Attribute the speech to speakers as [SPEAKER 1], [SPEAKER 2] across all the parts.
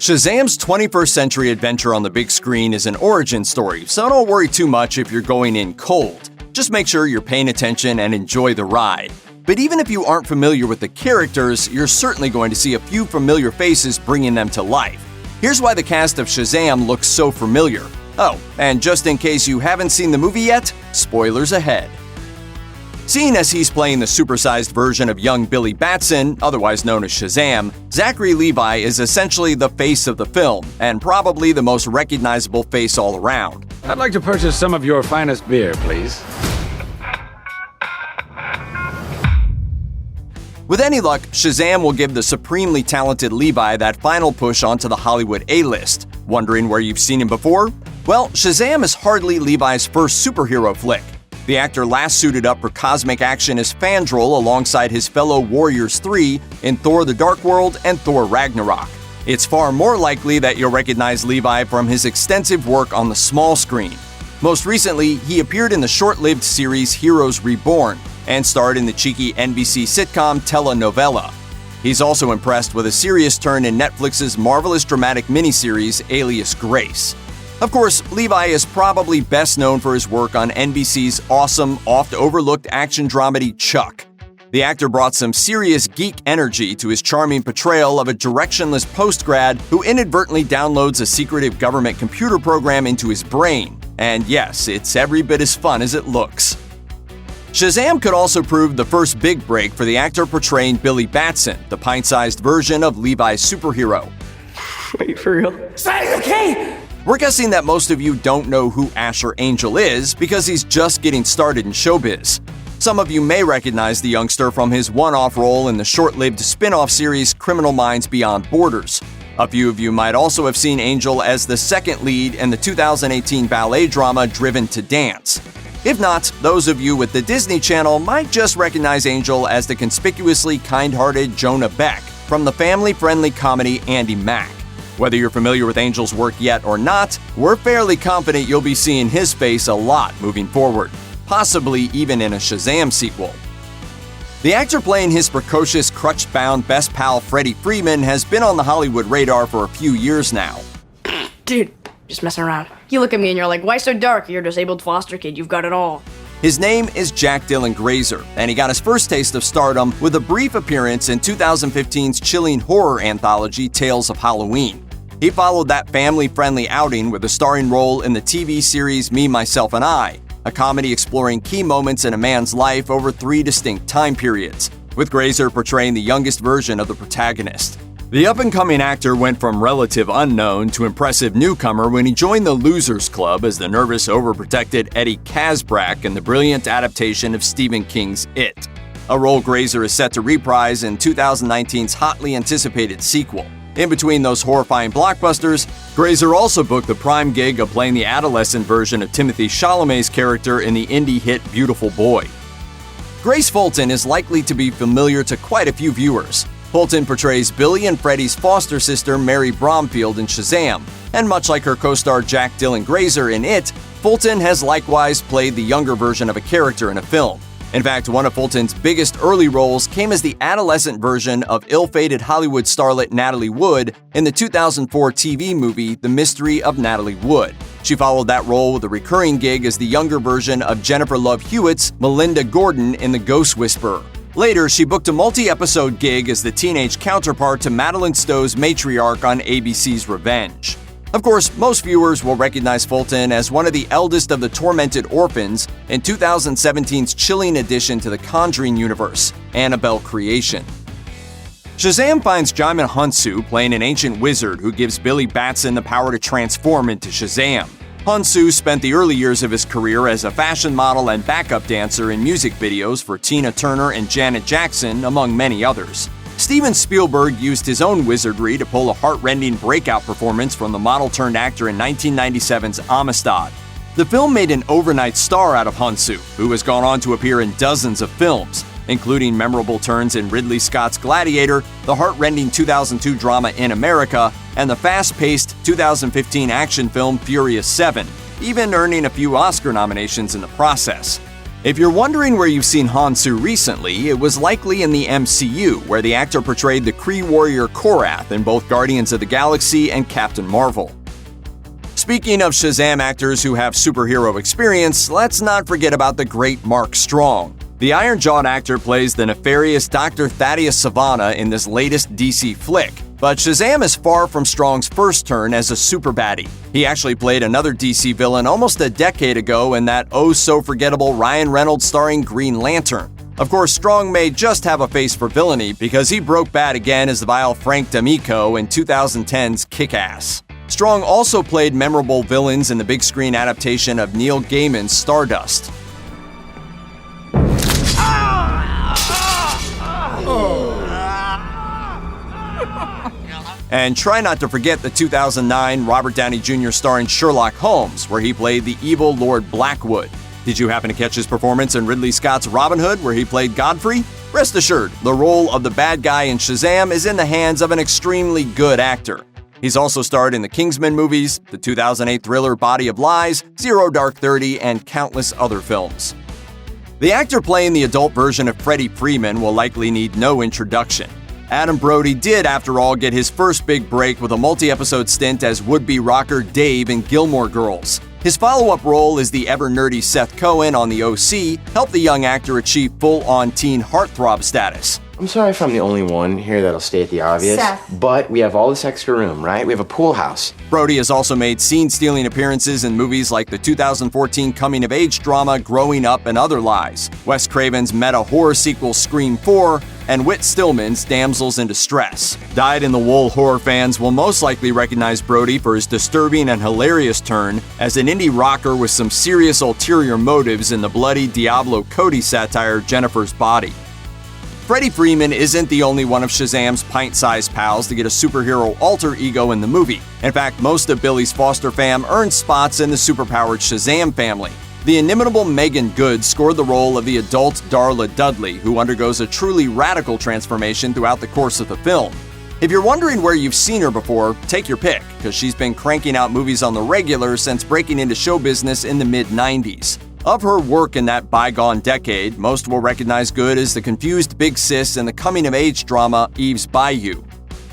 [SPEAKER 1] Shazam's 21st century adventure on the big screen is an origin story, so don't worry too much if you're going in cold. Just make sure you're paying attention and enjoy the ride. But even if you aren't familiar with the characters, you're certainly going to see a few familiar faces bringing them to life. Here's why the cast of Shazam looks so familiar. Oh, and just in case you haven't seen the movie yet, spoilers ahead. Seeing as he's playing the supersized version of young Billy Batson, otherwise known as Shazam, Zachary Levi is essentially the face of the film, and probably the most recognizable face all around.
[SPEAKER 2] I'd like to purchase some of your finest beer, please.
[SPEAKER 1] With any luck, Shazam will give the supremely talented Levi that final push onto the Hollywood A-list. Wondering where you've seen him before? Well, Shazam is hardly Levi's first superhero flick. The actor last suited up for cosmic action as Fandral alongside his fellow Warriors 3 in Thor: The Dark World and Thor: Ragnarok. It's far more likely that you'll recognize Levi from his extensive work on the small screen. Most recently, he appeared in the short-lived series Heroes Reborn and starred in the cheeky NBC sitcom Telenovela. He's also impressed with a serious turn in Netflix's marvelous dramatic miniseries Alias Grace. Of course, Levi is probably best known for his work on NBC's awesome, oft-overlooked action dramedy Chuck. The actor brought some serious geek energy to his charming portrayal of a directionless postgrad who inadvertently downloads a secretive government computer program into his brain. And yes, it's every bit as fun as it looks. Shazam could also prove the first big break for the actor portraying Billy Batson, the pint-sized version of Levi's superhero.
[SPEAKER 3] Wait, for real? Say, okay!
[SPEAKER 1] We're guessing that most of you don't know who Asher Angel is because he's just getting started in showbiz. Some of you may recognize the youngster from his one-off role in the short-lived spin-off series Criminal Minds Beyond Borders. A few of you might also have seen Angel as the second lead in the 2018 ballet drama Driven to Dance. If not, those of you with the Disney Channel might just recognize Angel as the conspicuously kind-hearted Jonah Beck from the family-friendly comedy Andy Mack. Whether you're familiar with Angel's work yet or not, we're fairly confident you'll be seeing his face a lot moving forward, possibly even in a Shazam sequel. The actor playing his precocious, crutch-bound best pal Freddie Freeman has been on the Hollywood radar for a few years now.
[SPEAKER 3] Dude, just messing around. You look at me and you're like, why so dark? You're a disabled foster kid. You've got it all.
[SPEAKER 1] His name is Jack Dylan Grazer, and he got his first taste of stardom with a brief appearance in 2015's chilling horror anthology Tales of Halloween. He followed that family-friendly outing with a starring role in the TV series Me, Myself, and I, a comedy exploring key moments in a man's life over 3 distinct time periods, with Grazer portraying the youngest version of the protagonist. The up-and-coming actor went from relative unknown to impressive newcomer when he joined the Losers Club as the nervous, overprotected Eddie Kazbrak in the brilliant adaptation of Stephen King's It, a role Grazer is set to reprise in 2019's hotly anticipated sequel. In between those horrifying blockbusters, Grazer also booked the prime gig of playing the adolescent version of Timothée Chalamet's character in the indie hit Beautiful Boy. Grace Fulton is likely to be familiar to quite a few viewers. Fulton portrays Billy and Freddie's foster sister Mary Bromfield in Shazam, and much like her co-star Jack Dylan Grazer in It, Fulton has likewise played the younger version of a character in a film. In fact, one of Fulton's biggest early roles came as the adolescent version of ill-fated Hollywood starlet Natalie Wood in the 2004 TV movie The Mystery of Natalie Wood. She followed that role with a recurring gig as the younger version of Jennifer Love Hewitt's Melinda Gordon in The Ghost Whisperer. Later, she booked a multi-episode gig as the teenage counterpart to Madeline Stowe's matriarch on ABC's Revenge. Of course, most viewers will recognize Fulton as one of the eldest of the tormented orphans in 2017's chilling addition to the Conjuring universe, Annabelle Creation. Shazam finds Djimon Hounsou playing an ancient wizard who gives Billy Batson the power to transform into Shazam. Hounsou spent the early years of his career as a fashion model and backup dancer in music videos for Tina Turner and Janet Jackson, among many others. Steven Spielberg used his own wizardry to pull a heart-rending breakout performance from the model-turned-actor in 1997's Amistad. The film made an overnight star out of Hounsou, who has gone on to appear in dozens of films, including memorable turns in Ridley Scott's Gladiator, the heart-rending 2002 drama In America, and the fast-paced 2015 action film Furious 7, even earning a few Oscar nominations in the process. If you're wondering where you've seen Hounsou recently, it was likely in the MCU, where the actor portrayed the Kree warrior Korath in both Guardians of the Galaxy and Captain Marvel. Speaking of Shazam actors who have superhero experience, let's not forget about the great Mark Strong. The iron-jawed actor plays the nefarious Dr. Thaddeus Sivana in this latest DC flick, but Shazam is far from Strong's first turn as a super baddie. He actually played another DC villain almost a decade ago in that oh-so-forgettable Ryan Reynolds starring Green Lantern. Of course, Strong may just have a face for villainy because he broke bad again as the vile Frank D'Amico in 2010's Kick-Ass. Strong also played memorable villains in the big screen adaptation of Neil Gaiman's Stardust. And try not to forget the 2009 Robert Downey Jr. starring Sherlock Holmes, where he played the evil Lord Blackwood. Did you happen to catch his performance in Ridley Scott's Robin Hood, where he played Godfrey? Rest assured, the role of the bad guy in Shazam is in the hands of an extremely good actor. He's also starred in the Kingsman movies, the 2008 thriller Body of Lies, Zero Dark 30, and countless other films. The actor playing the adult version of Freddie Freeman will likely need no introduction. Adam Brody did, after all, get his first big break with a multi-episode stint as would-be rocker Dave in Gilmore Girls. His follow-up role as the ever-nerdy Seth Cohen on The OC helped the young actor achieve full-on teen heartthrob status.
[SPEAKER 4] I'm sorry if I'm the only one here that'll state the obvious,
[SPEAKER 5] Seth.
[SPEAKER 4] but we have all this extra room, right? We have a pool house.
[SPEAKER 1] Brody has also made scene-stealing appearances in movies like the 2014 coming-of-age drama Growing Up and Other Lies, Wes Craven's meta-horror sequel Scream 4, and Whit Stillman's Damsels in Distress. Dyed-in-the-wool horror fans will most likely recognize Brody for his disturbing and hilarious turn as an indie rocker with some serious ulterior motives in the bloody Diablo Cody satire Jennifer's Body. Freddie Freeman isn't the only one of Shazam's pint-sized pals to get a superhero alter ego in the movie. In fact, most of Billy's foster fam earned spots in the superpowered Shazam family. The inimitable Meagan Good scored the role of the adult Darla Dudley, who undergoes a truly radical transformation throughout the course of the film. If you're wondering where you've seen her before, take your pick, because she's been cranking out movies on the regular since breaking into show business in the mid-90s. Of her work in that bygone decade, most will recognize Good as the confused big sis in the coming-of-age drama Eve's Bayou.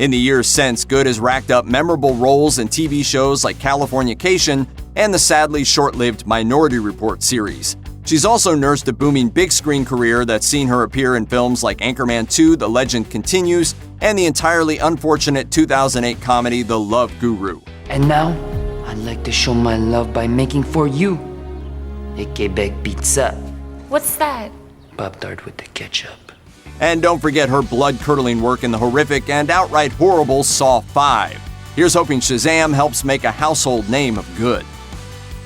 [SPEAKER 1] In the years since, Good has racked up memorable roles in TV shows like Californication and the sadly short-lived Minority Report series. She's also nursed a booming big-screen career that's seen her appear in films like Anchorman 2: The Legend Continues and the entirely unfortunate 2008 comedy The Love Guru.
[SPEAKER 6] And now, I'd like to show my love by making for you a Quebec pizza.
[SPEAKER 5] What's that?
[SPEAKER 6] Pop-Tart with the ketchup.
[SPEAKER 1] And don't forget her blood-curdling work in the horrific and outright horrible Saw 5. Here's hoping Shazam helps make a household name of Good.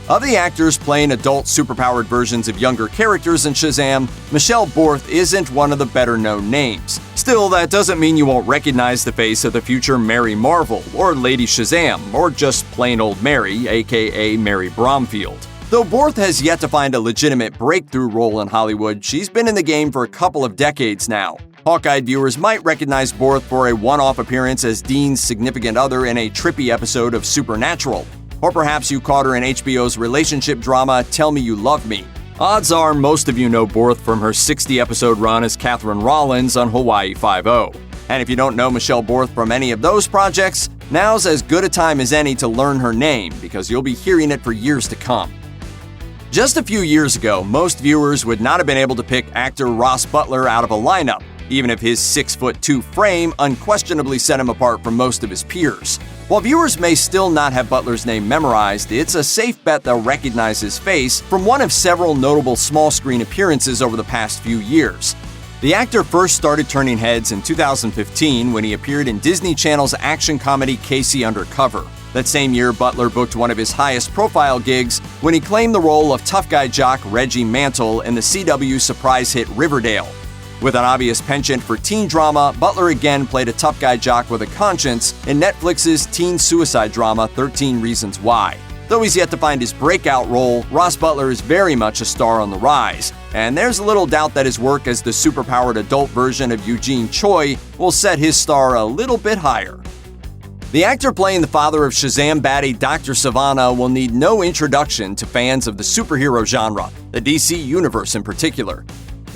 [SPEAKER 1] Of the actors playing adult superpowered versions of younger characters in Shazam, Michelle Borth isn't one of the better-known names. Still, that doesn't mean you won't recognize the face of the future Mary Marvel, or Lady Shazam, or just plain old Mary, aka Mary Bromfield. Though Borth has yet to find a legitimate breakthrough role in Hollywood, she's been in the game for a couple of decades now. Hawkeye viewers might recognize Borth for a one-off appearance as Dean's significant other in a trippy episode of Supernatural. Or perhaps you caught her in HBO's relationship drama Tell Me You Love Me. Odds are most of you know Borth from her 60-episode run as Catherine Rollins on Hawaii Five-0. And if you don't know Michelle Borth from any of those projects, now's as good a time as any to learn her name, because you'll be hearing it for years to come. Just a few years ago, most viewers would not have been able to pick actor Ross Butler out of a lineup, even if his 6'2" frame unquestionably set him apart from most of his peers. While viewers may still not have Butler's name memorized, it's a safe bet they'll recognize his face from one of several notable small-screen appearances over the past few years. The actor first started turning heads in 2015 when he appeared in Disney Channel's action comedy Casey Undercover. That same year, Butler booked one of his highest-profile gigs when he claimed the role of tough guy jock Reggie Mantle in the CW surprise hit Riverdale. With an obvious penchant for teen drama, Butler again played a tough guy jock with a conscience in Netflix's teen suicide drama 13 Reasons Why. Though he's yet to find his breakout role, Ross Butler is very much a star on the rise, and there's little doubt that his work as the superpowered adult version of Eugene Choi will set his star a little bit higher. The actor playing the father of Shazam baddie Dr. Sivana will need no introduction to fans of the superhero genre, the DC universe in particular.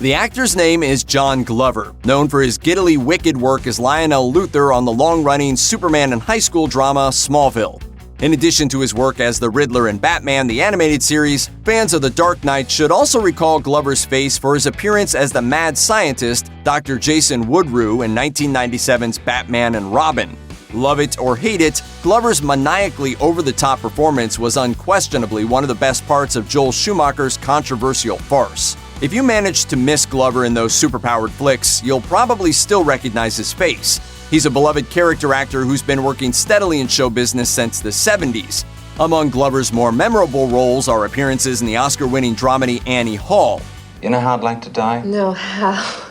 [SPEAKER 1] The actor's name is John Glover, known for his giddily wicked work as Lionel Luthor on the long-running Superman in high school drama Smallville. In addition to his work as the Riddler in Batman the Animated Series, fans of The Dark Knight should also recall Glover's face for his appearance as the mad scientist Dr. Jason Woodrue in 1997's Batman and Robin. Love it or hate it, Glover's maniacally over-the-top performance was unquestionably one of the best parts of Joel Schumacher's controversial farce. If you managed to miss Glover in those superpowered flicks, you'll probably still recognize his face. He's a beloved character actor who's been working steadily in show business since the 70s. Among Glover's more memorable roles are appearances in the Oscar-winning dramedy Annie Hall.
[SPEAKER 5] You know how I'd like to die?
[SPEAKER 7] No, how?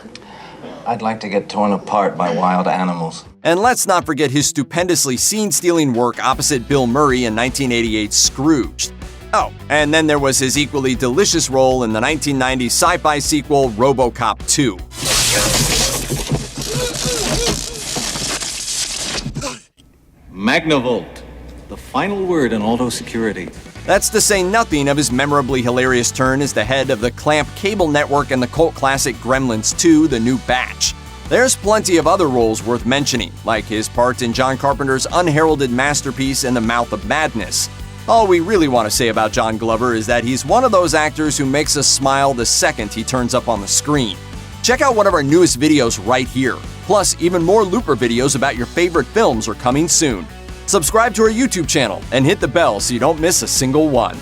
[SPEAKER 5] I'd like to get torn apart by wild animals.
[SPEAKER 1] And let's not forget his stupendously scene-stealing work opposite Bill Murray in 1988's Scrooged. Oh, and then there was his equally delicious role in the 1990 sci-fi sequel RoboCop 2.
[SPEAKER 8] Magnavolt, the final word in auto security.
[SPEAKER 1] That's to say nothing of his memorably hilarious turn as the head of the Clamp cable network and the cult classic Gremlins 2: The New Batch. There's plenty of other roles worth mentioning, like his part in John Carpenter's unheralded masterpiece In the Mouth of Madness. All we really want to say about John Glover is that he's one of those actors who makes us smile the second he turns up on the screen. Check out one of our newest videos right here. Plus, even more Looper videos about your favorite films are coming soon. Subscribe to our YouTube channel and hit the bell so you don't miss a single one.